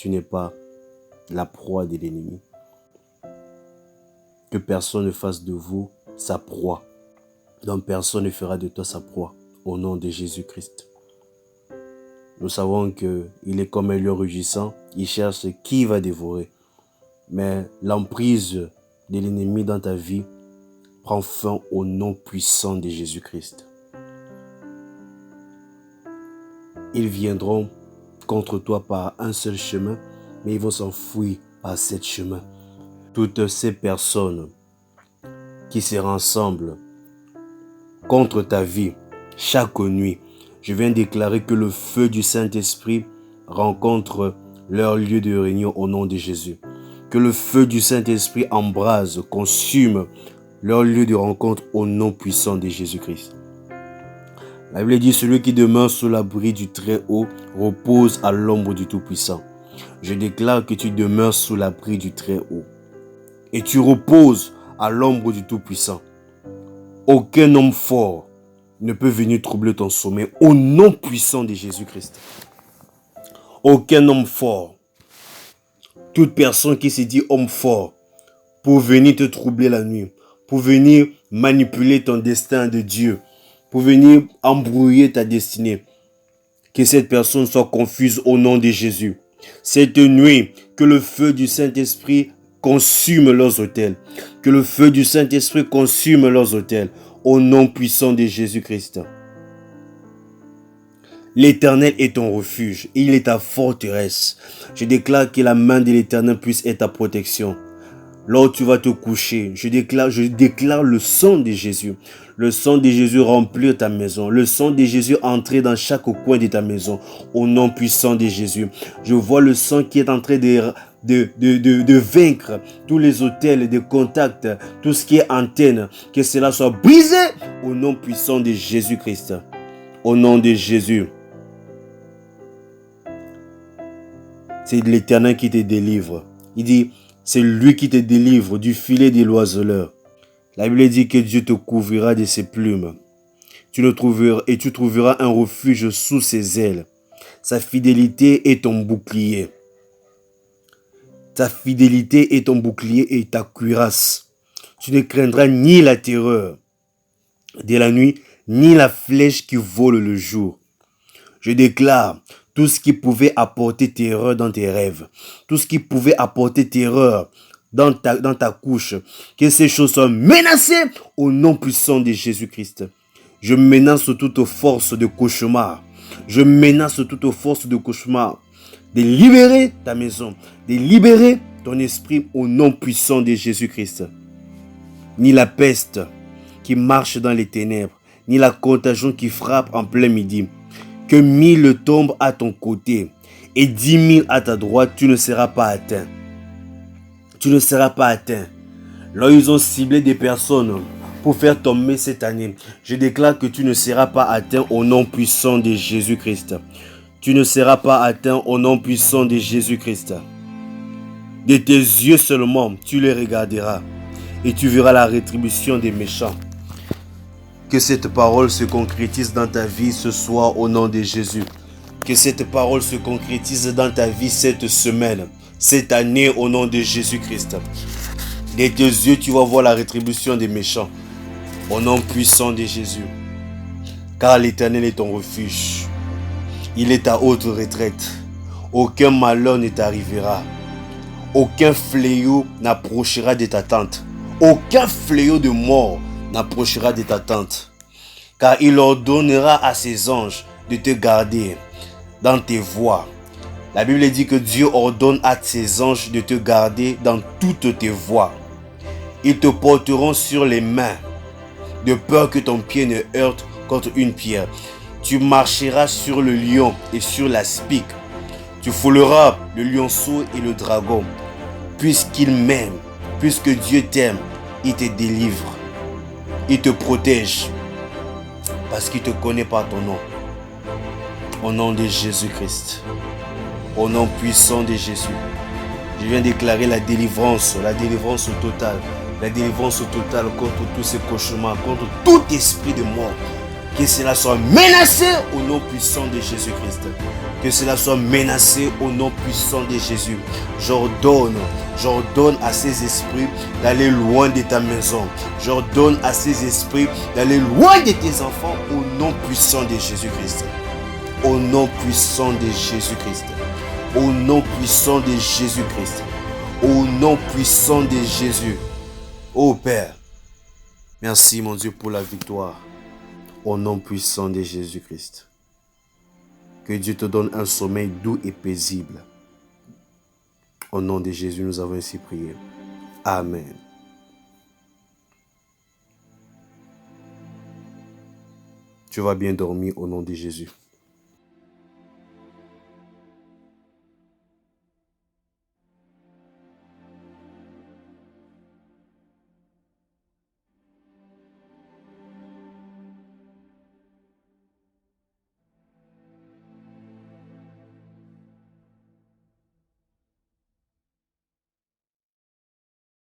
tu n'es pas la proie de l'ennemi. Que personne ne fasse de vous sa proie. Donc personne ne fera de toi sa proie. Au nom de Jésus-Christ. Nous savons qu'il est comme un lion rugissant. Il cherche qui va dévorer. Mais l'emprise de l'ennemi dans ta vie prend fin au nom puissant de Jésus-Christ. Ils viendront contre toi par un seul chemin, mais ils vont s'enfuir par 7 chemins. Toutes ces personnes qui se rassemblent contre ta vie chaque nuit, je viens déclarer que le feu du Saint-Esprit rencontre leur lieu de réunion au nom de Jésus. Que le feu du Saint-Esprit embrase, consume leur lieu de rencontre au nom puissant de Jésus-Christ. La Bible dit, celui qui demeure sous l'abri du Très-Haut repose à l'ombre du Tout-Puissant. Je déclare que tu demeures sous l'abri du Très-Haut et tu reposes à l'ombre du Tout-Puissant. Aucun homme fort ne peut venir troubler ton sommeil au nom puissant de Jésus-Christ. Aucun homme fort, toute personne qui se dit homme fort, pour venir te troubler la nuit, pour venir manipuler ton destin de Dieu, pour venir embrouiller ta destinée, que cette personne soit confuse au nom de Jésus. Cette nuit, que le feu du Saint-Esprit consume leurs autels, que le feu du Saint-Esprit consume leurs autels, au nom puissant de Jésus-Christ. L'Éternel est ton refuge, il est ta forteresse. Je déclare que la main de l'Éternel puisse être ta protection. Là où tu vas te coucher, je déclare le sang de Jésus. Le sang de Jésus remplir ta maison. Le sang de Jésus entrer dans chaque coin de ta maison. Au nom puissant de Jésus. Je vois le sang qui est en train de vaincre tous les autels, de contacts, tout ce qui est antenne. Que cela soit brisé au nom puissant de Jésus-Christ. Au nom de Jésus. C'est l'Éternel qui te délivre. Il dit, c'est lui qui te délivre du filet des oiseleurs. La Bible dit que Dieu te couvrira de ses plumes. Tu trouveras un refuge sous ses ailes. Sa fidélité est ton bouclier. Ta fidélité est ton bouclier et ta cuirasse. Tu ne craindras ni la terreur de la nuit, ni la flèche qui vole le jour. Je déclare tout ce qui pouvait apporter terreur dans tes rêves, tout ce qui pouvait apporter terreur dans ta couche, que ces choses soient menacées au nom puissant de Jésus-Christ. Je menace toute force de cauchemar. Je menace toute force de cauchemar de libérer ta maison, de libérer ton esprit au nom puissant de Jésus-Christ. Ni la peste qui marche dans les ténèbres, ni la contagion qui frappe en plein midi. Que 1000 tombent à ton côté et 10 000 à ta droite, tu ne seras pas atteint. Tu ne seras pas atteint. Là, ils ont ciblé des personnes pour faire tomber cette année. Je déclare que tu ne seras pas atteint au nom puissant de Jésus-Christ. Tu ne seras pas atteint au nom puissant de Jésus-Christ. De tes yeux seulement, tu les regarderas et tu verras la rétribution des méchants. Que cette parole se concrétise dans ta vie ce soir au nom de Jésus. Que cette parole se concrétise dans ta vie cette semaine, cette année au nom de Jésus-Christ. De tes yeux, tu vas voir la rétribution des méchants au nom puissant de Jésus. Car l'Éternel est ton refuge. Il est ta haute retraite. Aucun malheur ne t'arrivera. Aucun fléau n'approchera de ta tente. Aucun fléau de mort n'approchera de ta tente. Car il ordonnera à ses anges de te garder dans tes voies. La Bible dit que Dieu ordonne à ses anges de te garder dans toutes tes voies. Ils te porteront sur les mains, de peur que ton pied ne heurte contre une pierre. Tu marcheras sur le lion et sur la spique. Tu fouleras le lionceau et le dragon. Puisqu'il m'aime, puisque Dieu t'aime, il te délivre. Il te protège parce qu'il te connaît par ton nom. Au nom de Jésus-Christ. Au nom puissant de Jésus. Je viens déclarer la délivrance totale. La délivrance totale contre tous ces cauchemars, contre tout esprit de mort. Que cela soit menacé au nom puissant de Jésus-Christ. Que cela soit menacé au nom puissant de Jésus. J'ordonne à ces esprits d'aller loin de ta maison. J'ordonne à ces esprits d'aller loin de tes enfants au nom puissant de Jésus-Christ. Au nom puissant de Jésus-Christ. Au nom puissant de Jésus-Christ. Au nom puissant de Jésus. Ô Père, merci mon Dieu pour la victoire. Au nom puissant de Jésus-Christ. Que Dieu te donne un sommeil doux et paisible. Au nom de Jésus, nous avons ainsi prié. Amen. Tu vas bien dormir au nom de Jésus.